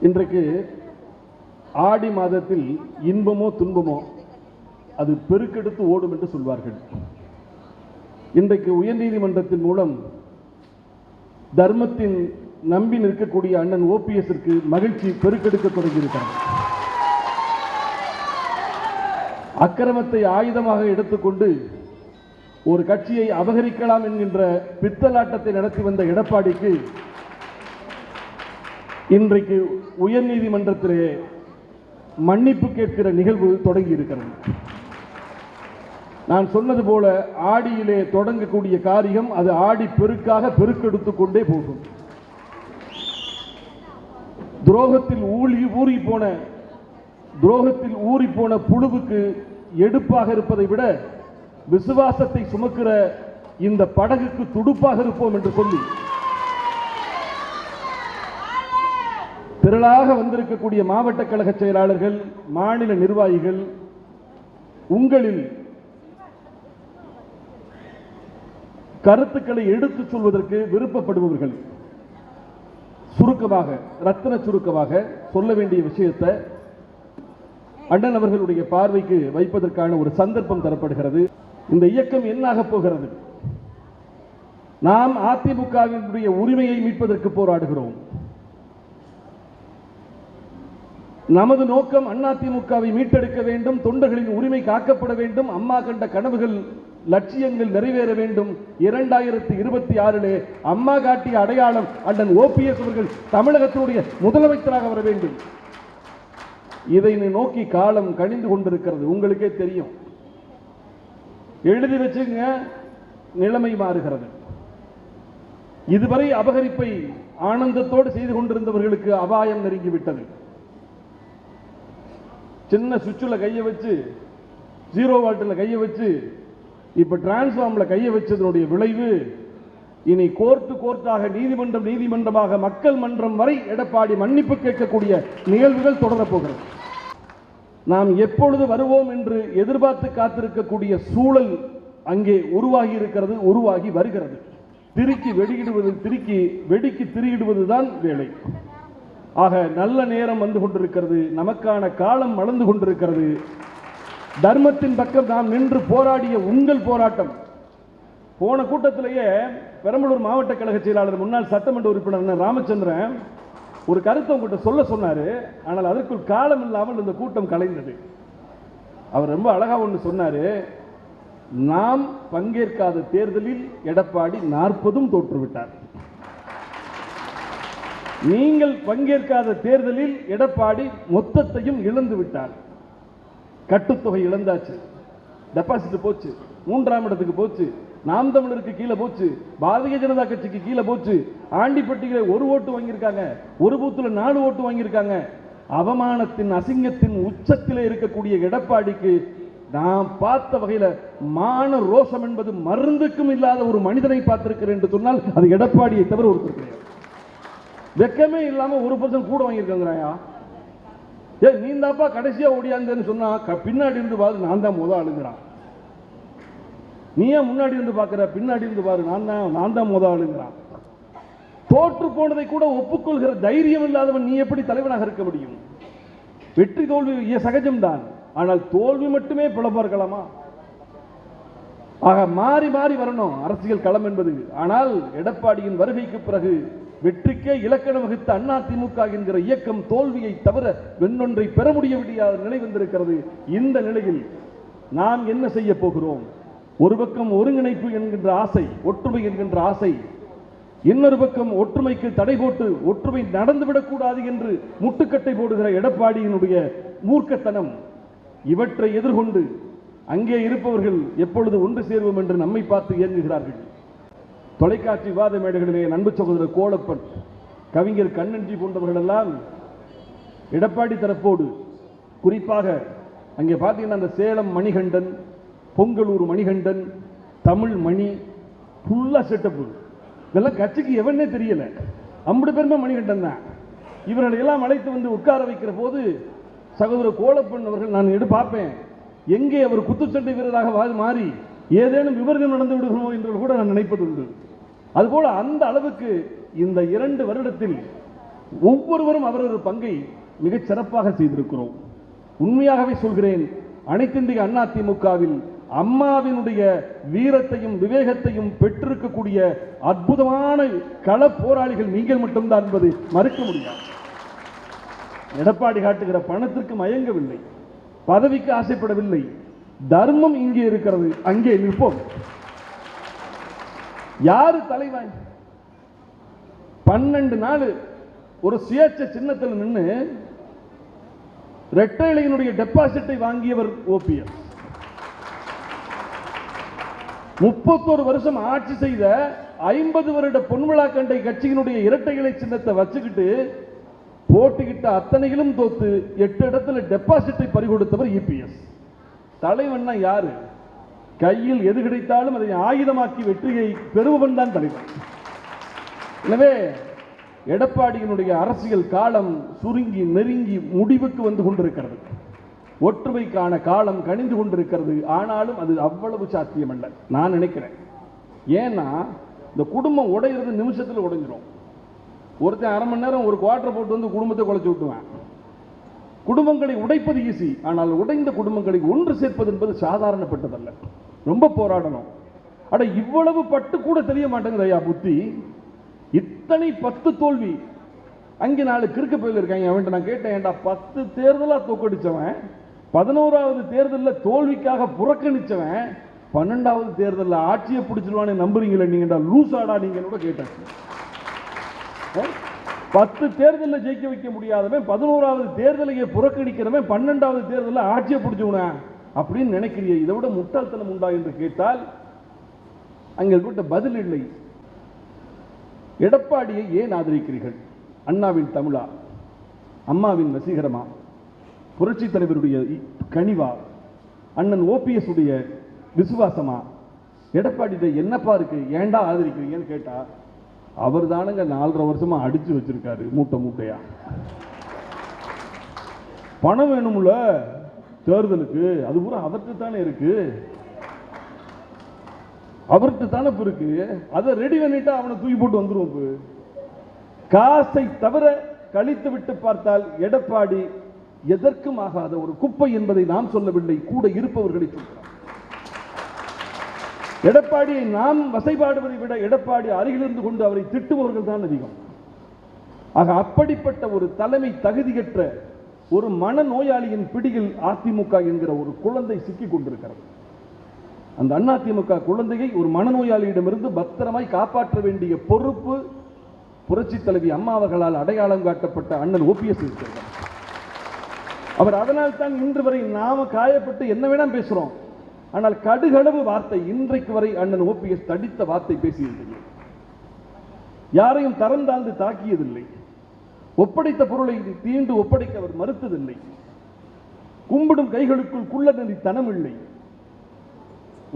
இன்றைக்கு ஆடி மாதத்தில் இன்பமோ துன்பமோ அது பெருக்கெடுத்து ஓடும் என்று சொல்வார்கள். இன்றைக்கு உயர்நீதிமன்றத்தின் மூலம் தர்மத்தின் நம்பி நிற்கக்கூடிய அண்ணன் ஓபிஎஸ்ற்கு மகிழ்ச்சி பெருக்கெடுக்க தொடங்கியிருக்கிறது. அக்கிரமத்தை ஆயுதமாக எடுத்துக்கொண்டு ஒரு கட்சியை அபகரிக்கலாம் என்கின்ற பித்தலாட்டத்தை நடத்தி வந்த எடப்பாடிக்கு இன்றைக்கு உயர்நீதிமன்றத்திலே மன்னிப்பு கேட்கிற நிகழ்வு தொடங்கி இருக்கிறது. நான் சொன்னது போல ஆடியிலே தொடங்கக்கூடிய காரியம் அது ஆடி பெருக்காக பெருக்கெடுத்துக் கொண்டே போகும். துரோகத்தில் ஊறி போன புழுவுக்கு எடுப்பாக இருப்பதை விட விசுவாசத்தை சுமக்கிற இந்த படகுக்கு துடுப்பாக இருப்போம் என்று சொல்லி திரளாக வந்திருக்கக்கூடிய மாவட்ட கழக செயலாளர்கள், மாநில நிர்வாகிகள், உங்களில் கருத்துக்களை எடுத்துச் சொல்வதற்கு விருப்பப்படுபவர்கள் சுருக்கமாக, ரத்தின சுருக்கமாக சொல்ல வேண்டிய விஷயத்தை அண்ணன் அவர்களுடைய பார்வைக்கு வைப்பதற்கான ஒரு சந்தர்ப்பம் தரப்படுகிறது. இந்த இயக்கம் என்னாக போகிறது? நாம் அதிமுகவினுடைய உரிமையை மீட்பதற்கு போராடுகிறோம். நமது நோக்கம் அதிமுகவை மீட்டெடுக்க வேண்டும், தொண்டர்களின் உரிமை காக்கப்பட வேண்டும், அம்மா கண்ட கனவுகள் லட்சியங்கள் நிறைவேற வேண்டும். 2026 அம்மா காட்டிய அடையாளம் அண்ணன் ஓபிஎஸ் அவர்கள் தமிழகத்தினுடைய முதலமைச்சராக வர வேண்டும். இதை நோக்கி காலம் கணிந்து கொண்டிருக்கிறது. உங்களுக்கே தெரியும். எழுதி வச்சுங்க, நிலைமை மாறுகிறது. இதுவரை அபகரிப்பை ஆனந்தத்தோடு செய்து கொண்டிருந்தவர்களுக்கு அபாயம் நெருங்கிவிட்டது. சின்ன சுவிட்சில் கையை வச்சு, 0 வால்ட்டில் கையை வச்சு, இப்ப டிரான்ஸ்ஃபார்ம்ல கையை வச்சதனுடைய விளைவு இனி கோர்ட்டாக, நீதிமன்றமாக, மக்கள் மன்றம் வரை எடப்பாடி மன்னிப்பு கேட்கக்கூடிய நிகழ்வுகள் தொடரப்போகிறது. நாம் எப்பொழுது வருவோம் என்று எதிர்பார்த்து காத்திருக்கக்கூடிய சூழல் அங்கே உருவாகி இருக்கிறது, உருவாகி வருகிறது. வெடிக்கு திரியிடுவதுதான் வேலை. ஆக நல்ல நேரம் வந்து கொண்டிருக்கிறது, நமக்கான காலம் வளர்ந்து கொண்டிருக்கிறது. தர்மத்தின் பக்கம் நாம் நின்று போராடிய உங்கள் போராட்டம், போன கூட்டத்திலேயே பெரம்பலூர் மாவட்ட கழக செயலாளர், முன்னாள் சட்டமன்ற உறுப்பினர் ராமச்சந்திரன் ஒரு கருத்தை உங்கள்கிட்ட சொல்ல சொன்னாரு. ஆனால் அதற்குள் காலம் இல்லாமல் இந்த கூட்டம் கலைந்தது. அவர் ரொம்ப அழகா ஒன்று சொன்னாரு. நாம் பங்கேற்காத தேர்தலில் எடப்பாடி 40 தோற்றுவிட்டார். நீங்கள் பங்கேற்காத தேர்தலில் எடப்பாடி மொத்தத்தையும் இழந்து விட்டார். கட்டுத்தொகை இழந்தாச்சு, டெபாசிட் போச்சு, 3ஆம் இடத்துக்கு போச்சு, நாம் தமிழருக்கு கீழே போச்சு, பாரதிய ஜனதா கட்சிக்கு கீழே போச்சு. ஆண்டிப்பட்டியில 1 ஓட்டு வாங்கியிருக்காங்க, ஒரு பூத்துல 4 ஓட்டு வாங்கியிருக்காங்க. அவமானத்தின், அசிங்கத்தின் உச்சத்திலே இருக்கக்கூடிய எடப்பாடிக்கு நாம் பார்த்த வகையில மான ரோஷம் என்பது மருந்துக்கும் இல்லாத ஒரு மனிதனை பார்த்திருக்கிறேன் என்று சொன்னால் அது எடப்பாடியை தவிர ஒருத்தர் கிடையாது. வெக்கமே இல்லாம 1% கூட வாங்கியிருக்காங்கயா. நீ தாப்பா கடைசியா ஓடியாந்தேன்னு சொன்னா பின்னாடி இருந்து பாரு, நான் தான் முத ஆளுங்கிறான். நீ ஏன் முன்னாடி இருந்து பாக்குற? பின்னாடி இருந்து பாரு, நான் தான் முத ஆளுங்கிறான். தோற்று போனதை கூட ஒப்புக்கொள்கிற தைரியம் இல்லாதவன் நீ எப்படி தலைவனாக இருக்க முடியும்? வெற்றி தோல்வி சகஜம்தான், ஆனால் தோல்வி மட்டுமே பிளப்பார்களாமா? ஆக மாறி மாறி வரணும் அரசியல் களம் என்பது. ஆனால் எடப்பாடியின் வருகைக்கு பிறகு வெற்றிக்கே இலக்கணம் வகித்த அதிமுக என்கிற இயக்கம் தோல்வியை தவிர வெண்ணொன்றை பெற முடியாத நிலை வந்திருக்கிறது. இந்த நிலையில் நாம் என்ன செய்ய போகிறோம்? ஒரு பக்கம் ஒருங்கிணைப்பு என்கின்ற ஆசை, ஒற்றுமை என்கின்ற ஆசை, இன்னொரு பக்கம் ஒற்றுமைக்கு தடை போட்டு ஒற்றுமை நடந்துவிடக்கூடாது என்று முட்டுக்கட்டை போடுகிற எடப்பாடியினுடைய மூர்க்கத்தனம், இவற்றை எதிர்கொண்டு அங்கே இருப்பவர்கள் எப்பொழுது ஒன்று சேர்வோம் என்று நம்மை பார்த்து இயங்குகிறார்கள். தொலைக்காட்சி விவாத மேடைகளிலே அன்பு சகோதரர் கோலப்பன், கவிஞர் கண்ணன்ஜி போன்றவர்கள் எல்லாம் எடப்பாடி தரப்போடு, குறிப்பாக அங்கே பார்த்தீங்கன்னா அந்த சேலம் மணிகண்டன், பொங்கலூர் மணிகண்டன், தமிழ் மணி, ஃபுல்லா செட்டப்பு. இதெல்லாம் கட்சிக்கு எவனே தெரியல, 50 பேருமே மணிகண்டன் தான். இவர்களை எல்லாம் அழைத்து வந்து உட்கார வைக்கிற போது சகோதரர் கோலப்பன் அவர்கள், நான் பார்ப்பேன் எங்கே அவர் குத்துச்சண்டை வீரராக மாறி ஏதேனும் விபரீதம் நடந்து விடுகிறோமோ என்று கூட நான் நினைப்பதுண்டு. அதுபோல அந்த அளவுக்கு இந்த 2 வருடத்தில் ஒவ்வொருவரும் அவரவர் பங்கை மிகச் சிறப்பாக செய்திருக்கிறோம். உண்மையாகவே சொல்கிறேன், அனைத்திந்திய அண்ணா திமுகவில் அம்மாவினுடைய வீரத்தையும் விவேகத்தையும் பெற்றிருக்கக்கூடிய அற்புதமான கள போராளிகள் நீங்கள் மட்டும்தான் என்பது மறுக்க முடியாது. எடப்பாடி காட்டுகிற பணத்திற்கு மயங்கவில்லை, பதவிக்கு ஆசைப்படவில்லை. தர்மம் இங்கே இருக்கிறது, அங்கே நிற்போம். யாரு தலைவன்? 12 நாள் ஒரு சுயேட்சை சின்னத்தில் நின்று இரட்டை இலையினுடைய டெபாசிட்டை வாங்கியவர் ஓபிஎஸ். 31 வருஷம் ஆட்சி செய்த 50 வருட பொன்விழா கண்டை கட்சியினுடைய இரட்டை இலை சின்னத்தை வச்சுக்கிட்டு போட்டிக்கிட்ட அத்தனையிலும் தோத்து 8 இடத்துல டெபாசிட்டை பறிகொடுத்தவர் இபிஎஸ். தலைவன்னா யாரு? கையில் எது கிடைத்தாலும் அதை ஆயுதமாக்கி வெற்றியை பெறுபவன் தான் தலைவன். எனவே எடப்பாடியினுடைய அரசியல் காலம் சுருங்கி நெருங்கி முடிவுக்கு வந்து கொண்டிருக்கிறது. ஒற்றுமைக்கான காலம் கணிந்து கொண்டிருக்கிறது. ஆனாலும் அது அவ்வளவு சாத்தியமல்ல நான் நினைக்கிறேன். ஏன்னா இந்த குடும்பம் உடையிறது நிமிஷத்தில் உடைஞ்சிரும். ஒருத்தன் அரை மணி நேரம் ஒரு குவார்டர் போட்டு வந்து குடும்பத்தை குலைச்சு விட்டுவேன். குடும்பங்களை உடைப்பது ஈஸி, ஆனால் உடைந்த குடும்பங்களை ஒன்று சேர்ப்பது என்பது சாதாரணப்பட்டதல்ல. ரொம்ப போராடணும். அட இவ்வளவு பட்டு கூட தெரிய மாட்டேங்குது ஐயா புத்தி. இத்தனை 10 தோல்வி. அங்கே 4 கிறுக்கு பயில இருக்காங்க. அவன்கிட்ட நான் கேட்டேன், ஏண்டா 10 தேர்தலா தோக்கடிச்சவன், 11வது தேர்தலில் தோல்விக்காக புறக்கணிச்சவன் 12வது தேர்தலில் ஆட்சியை பிடிச்சிருவானே நம்புறீங்களா நீங்கடா? லூசாடா நீங்க கூட கேட்டேன். 10 தேர்தலில் ஜெயிக்க வைக்க முடியாதவன் 11வது தேர்தலையே புறக்கணிக்கிறவன் 12வது தேர்தலில் ஆட்சியை பிடிச்சவன அப்படின்னு நினைக்கிறீ? இதை விட முட்டாள்தனம் உண்டா என்று கேட்டால் அங்கே கூட்ட பதில் இல்லை. எடப்பாடியை ஏன் ஆதரிக்கிறீர்கள்? அண்ணாவின் தமிழா, அம்மாவின் வசீகரமா, புரட்சி தலைவருடைய கனிவா, அண்ணன் ஓபிஎஸ் உடைய விசுவாசமா? எடப்பாடி என்னப்பா இருக்கு, ஏண்டா ஆதரிக்கிறீங்கன்னு கேட்டா அவர் தானுங்க 4.5 வருஷமா அடிச்சு வச்சிருக்காரு மூட்டை மூட்டையா. பணம் வேணும்ல தேர்தலுக்கு, அது பூரா அவர்கிட்ட தானே இருக்கு, அவர்கிட்ட தானே இருக்கு. அதை ரெடி பண்ணிட்டா அவனை தூக்கி போட்டு வந்துருவோம். காசை தவிர கழித்து விட்டு பார்த்தால் எடப்பாடி எதற்கும் ஆகாத ஒரு குப்பை என்பதை நாம் சொல்லவில்லை, கூட இருப்பவர்களை சொல்கிறோம். எடப்பாடியை நாம் வசைபாடுவதை விட எடப்பாடி அருகிலிருந்து கொண்டு அவரை திட்டுபவர்கள் தான் அதிகம். ஆக அப்படிப்பட்ட ஒரு தலைமை தகுதியற்ற ஒரு மனநோயாளியின் பிடியில் அதிமுக என்கிற ஒரு குழந்தை சிக்கிக் கொண்டிருக்கிறது. அந்த அதிமுக குழந்தையை ஒரு மனநோயாளியிடமிருந்து பத்திரமாய் காப்பாற்ற வேண்டிய பொறுப்பு புரட்சி தலைவி அம்மா அவர்களால் அடையாளம் காட்டப்பட்ட அண்ணன் ஓபிஎஸ் இருக்கிறார். அவர் அதனால் தான் இன்று வரை நாம காயப்பட்டு என்ன வேணா பேசுறோம். ஆனால் கடுகளவு வார்த்தை இன்றைக்கு வரை அண்ணன் ஓபிஎஸ் தடித்த வார்த்தை பேசியதில்லை. யாரையும் தரம் தாழ்ந்து தாக்கியதில்லை. ஒப்படைத்த பொருளை தீண்டு ஒப்படைக்க அவர் மறுத்ததில்லை. கும்பிடும் கைகளுக்குள் குள்ள நெறி தனம் இல்லை.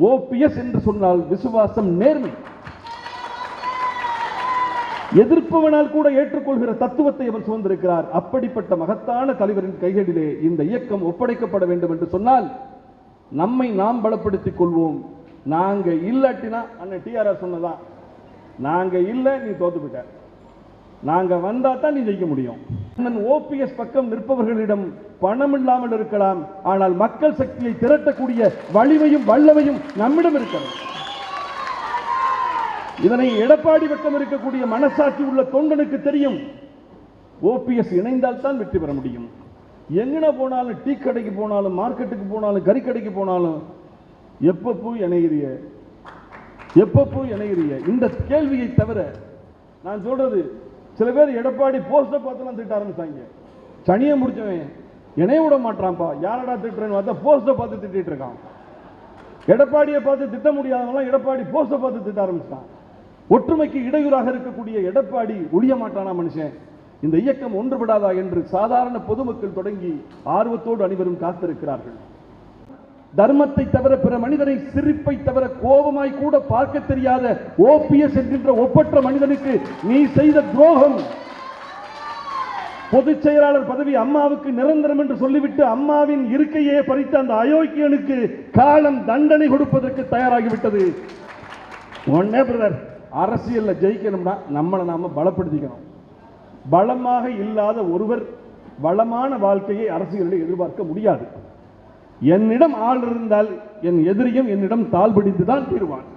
ஓபிஎஸ் என்று சொன்னால் விசுவாசம், நேர்மை, எதிர்ப்பவனால் கூட ஏற்றுக்கொள்கிற தத்துவத்தை அவர் சுமந்திருக்கிறார். அப்படிப்பட்ட மகத்தான தலைவரின் கைகளிலே இந்த இயக்கம் ஒப்படைக்கப்பட வேண்டும் என்று சொன்னால் நம்மை நாம் பலப்படுத்திக் கொள்வோம். நாங்க இல்லாட்டினா அண்ணன் டிஆர்ஆர் சொன்னதான், நாங்க இல்ல நீ தோத்து போயிட்ட, நாங்க வந்தா தான் நீ ஜெயிக்க முடியும். ஓபிஎஸ் பக்கம் நிற்பவர்களிடம் பணம் இல்லாமல் இருக்கலாம், ஆனால் மக்கள் சக்தியை திரட்டக்கூடிய வலிமையும் வல்லமையும் நம்மிடம் இருக்கிறது. இதனை எடப்பாடி பக்கம் இருக்கக்கூடிய மனசாட்சி உள்ள தொண்டனுக்கு தெரியும். ஓபிஎஸ் இணைந்தால் தான் வெற்றி பெற முடியும். எங்கன போனாலும், டீ கடைக்கு போனாலும், மார்க்கெட்டுக்கு போனாலும், கறி கடைக்கு போனாலும் எப்பப்போ இணைகிறிய, எப்பப்போ இணைகிறிய இந்த கேள்வியை தவிர நான் சொல்றது, சில பேர் எடப்பாடி போஸ்ட பார்த்துலாம் திட்ட ஆரம்பிச்சாங்க. சனியை முடிச்சவன் இணைய விட மாட்டான்ப்பா, யாரடா திட்டுறேன்னு பார்த்தா போஸ்ட பார்த்து திட்டிட்டு இருக்கான். எடப்பாடியை பார்த்து திட்ட முடியாதவங்களாம் எடப்பாடி போஸ்ட பார்த்து திட்ட ஆரம்பிச்சான். ஒற்றுமைக்கு இடையூறாக இருக்கக்கூடிய எடப்பாடி ஒழிய மாட்டானா மனுஷன்? இந்த இயக்கம் ஒன்றுபடாதா என்று சாதாரண பொதுமக்கள் தொடங்கி ஆர்வத்தோடு அனைவரும் காத்திருக்கிறார்கள். தர்மத்தை தவிர பிற மனிதனை, சிரிப்பை தவிர கோபமாய் கூட பார்க்க தெரியாத ஓபிஎஸ் என்கின்ற ஒப்பற்ற மனிதனுக்கு நீ செய்த துரோகம். பொதுச் செயலாளர் பதவி அம்மாவுக்கு நிரந்தரம் என்று சொல்லிவிட்டு அம்மாவின் இருக்கையே பறித்த அந்த அயோக்கியனுக்கு காலம் தண்டனை கொடுப்பதற்கு தயாராகிவிட்டது. ஒன்னே பிரதர், அரசியல்ல ஜெயிக்கணும்னா நம்மளை நாம பலப்படுத்திக்கணும். பலமாக இல்லாத ஒருவர் வளமான வாழ்க்கையை அரசியலில் எதிர்பார்க்க முடியாது. என்னிடம் ஆள் இருந்தால் என் எதிரியும் என்னிடம் தாழ்பிடித்து தான் தீர்வான்.